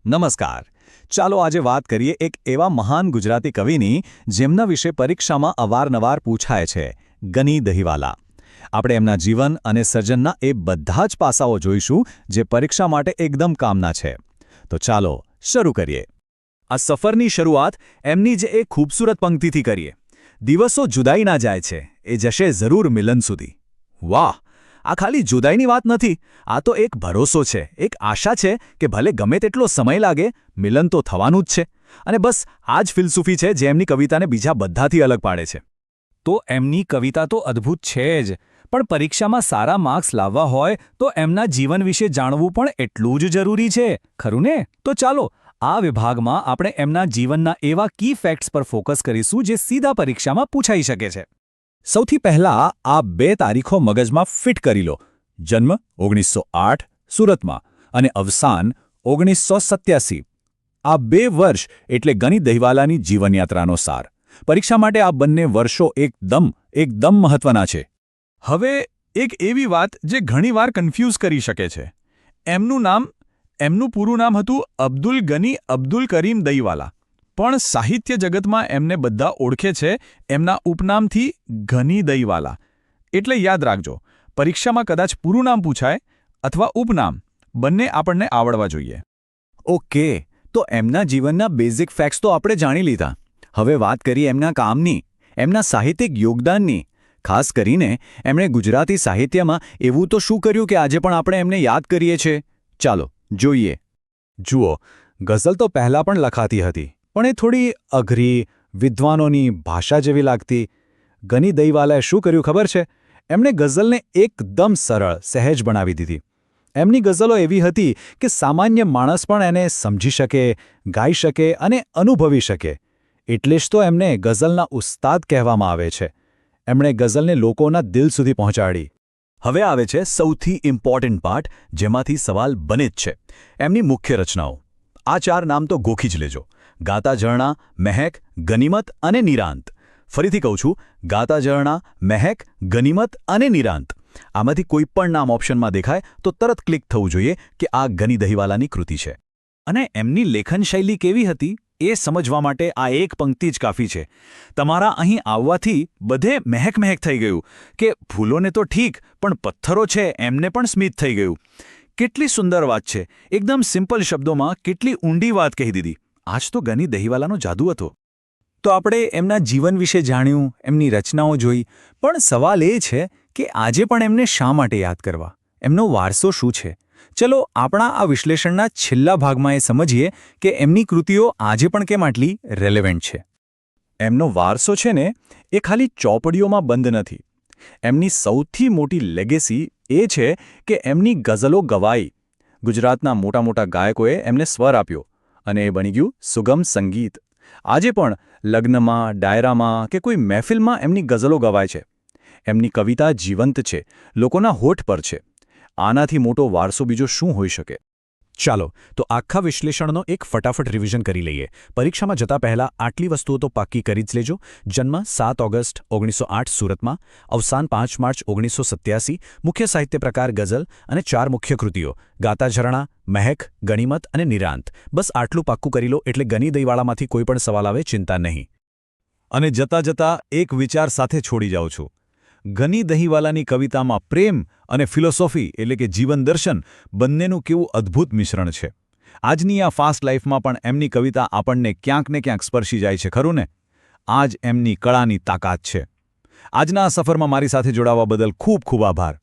નમસ્કાર. ચાલો આજે વાત કરીએ એક એવા મહાન ગુજરાતી કવિની જેમના વિશે પરીક્ષામાં અવારનવાર પૂછાય છે, ગની દહીવાલા. આપણે એમના જીવન અને સર્જનના એ બધા જ પાસાઓ જોઈશું જે પરીક્ષા માટે એકદમ કામના છે. તો ચાલો શરૂ કરીએ. આ સફરની શરૂઆત એમની જ એક ખૂબસૂરત પંક્તિથી કરીએ. દિવસો જુદાઈ ના જાય છે, એ જશે જરૂર મિલન સુધી. વાહ! આ ખાલી જુદાઈની વાત નથી, આ તો એક ભરોસો છે, એક આશા છે કે ભલે ગમે તેટલો સમય લાગે, મિલન તો થવાનું જ છે. અને બસ આ જ ફિલસૂફી છે જે એમની કવિતાને બીજા બધાથી અલગ પાડે છે. તો એમની કવિતા તો અદ્ભુત છે જ, પણ પરીક્ષામાં સારા માર્ક્સ લાવવા હોય તો એમના જીવન વિશે જાણવું પણ એટલું જ જરૂરી છે, ખરું ને? તો ચાલો આ વિભાગમાં આપણે એમના જીવનના એવા કી ફેક્ટ્સ પર ફોકસ કરીશું જે સીધા પરીક્ષામાં પૂછાઈ શકે છે. સૌથી પહેલા આ બે તારીખો મગજમાં ફિટ કરી લો. જન્મ 1908 સુરતમાં અને અવસાન 1987. આ 2 વર્ષ એટલે ગની દહીવાલાની જીવનયાત્રાનો સાર. પરીક્ષા માટે આ બંને વર્ષો એકદમ મહત્વના છે. હવે એક એવી વાત જે ઘણીવાર કન્ફ્યુઝ કરી શકે છે. એમનું પૂરું નામ હતું અબ્દુલ ગની અબ્દુલ કરીમ દહીવાલા, પણ સાહિત્ય જગતમાં એમને બધા ઓળખે છે એમના ઉપનામથી ગની દહીવાલા. એટલે યાદ રાખજો, પરીક્ષામાં કદાચ પૂરું નામ પૂછાય અથવા ઉપનામ, બંને આપણને આવડવા જોઈએ. ઓકે, તો એમના જીવનના બેઝિક ફેક્ટ્સ તો આપણે જાણી લીધા. હવે વાત કરીએ એમના કામની, એમના સાહિત્યિક યોગદાનની. ખાસ કરીને એમણે ગુજરાતી સાહિત્યમાં એવું તો શું કર્યું કે આજે પણ આપણે એમને યાદ કરીએ છીએ? ચાલો જોઈએ. જુઓ, ગઝલ તો પહેલાં પણ લખાતી હતી, પણ એ થોડી અઘરી, વિદ્વાનોની ભાષા જેવી લાગતી. ગની દહીવાલાએ શું કર્યું ખબર છે? એમણે ગઝલને એકદમ સરળ, સહેજ બનાવી દીધી. એમની ગઝલો એવી હતી કે સામાન્ય માણસ પણ એને સમજી શકે, ગાઈ શકે અને અનુભવી શકે. એટલે જ તો એમને ગઝલના ઉસ્તાદ કહેવામાં આવે છે. એમણે ગઝલને લોકોના દિલ સુધી પહોંચાડી. હવે આવે છે સૌથી ઇમ્પોર્ટન્ટ પાર્ટ, જેમાંથી સવાલ બને જ છે, એમની મુખ્ય રચનાઓ. આ 4 નામ તો ગોખી જ લેજો: ગાતા ઝરણા, મહેક, ગનીમત અને નિરાંત. ફરીથી કહું છું, ગાતા ઝરણા, મહેક, ગનીમત અને નિરાંત. આમાંથી કોઈ પણ નામ ઓપ્શનમાં દેખાય તો તરત ક્લિક થવું જોઈએ કે આ ગની દહીવાલાની કૃતિ છે. અને એમની લેખન શૈલી કેવી હતી એ સમજવા માટે આ એક પંક્તિ જ કાફી છે. તમારા અહીં આવવાથી બધે મહેક મહેક થઈ ગયું, કે ફૂલોને તો ઠીક પણ પથ્થરો છે એમને પણ સ્મિત થઈ ગયું. કેટલી સુંદર વાત છે! એકદમ સિમ્પલ શબ્દોમાં કેટલી ઊંડી વાત કહી દીધી. આજ તો ગની દહીવાલાનો જાદુ હતો. તો આપણે એમના જીવન વિશે જાણ્યું, એમની રચનાઓ જોઈ, પણ સવાલ એ છે કે આજે પણ એમને શા માટે યાદ કરવા? એમનો વારસો શું છે? ચલો આપણા આ વિશ્લેષણના છેલ્લા ભાગમાં એ સમજીએ કે એમની કૃતિઓ આજે પણ કેમ આટલી રેલેવન્ટ છે. એમનો વારસો છે ને, એ ખાલી ચોપડીઓમાં બંધ નથી. એમની સૌથી મોટી લેગેસી એ છે કે એમની ગઝલો ગવાઈ. ગુજરાતના મોટા મોટા ગાયકોએ એમને સ્વર આપ્યો અને એ બની ગયું સુગમ સંગીત. આજે પણ લગ્નમાં, ડાયરામાં કે કોઈ મહેફિલમાં એમની ગઝલો ગવાય છે. એમની કવિતા જીવંત છે, લોકોના હોઠ પર છે. આનાથી મોટો વારસો બીજો શું હોઈ શકે? ચાલો તો આખા વિશ્લેષણનો એક ફટાફટ રિવિઝન કરી લઈએ. પરીક્ષામાં જતા પહેલાં આટલી વસ્તુઓ તો પાક્કી કરી જ લેજો. જન્મ 7 ઓગસ્ટ 1908 સુરતમાં, અવસાન 5 માર્ચ 1987, મુખ્ય સાહિત્ય પ્રકાર ગઝલ અને 4 મુખ્ય કૃતિઓ: ગાતા ઝરણા, મહેક, ગનીમત અને નિરાંત. બસ આટલું પાક્કું કરી લો એટલે ગની દહીવાલામાંથી કોઈ પણ સવાલ આવે ચિંતા નહીં. અને જતા જતા એક વિચાર સાથે છોડી જાઉં છું. ગની દહીવાલાની કવિતામાં પ્રેમ અને ફિલોસોફી એટલે કે જીવન દર્શન બંનેનું કેવું અદ્ભુત મિશ્રણ છે. આજની આ ફાસ્ટ લાઈફમાં પણ એમની કવિતા આપણને ક્યાંક ને ક્યાંક સ્પર્શી જાય છે, ખરું ને? આ જ એમની કળાની તાકાત છે. આજના આ સફરમાં મારી સાથે જોડાવા બદલ ખૂબ ખૂબ આભાર.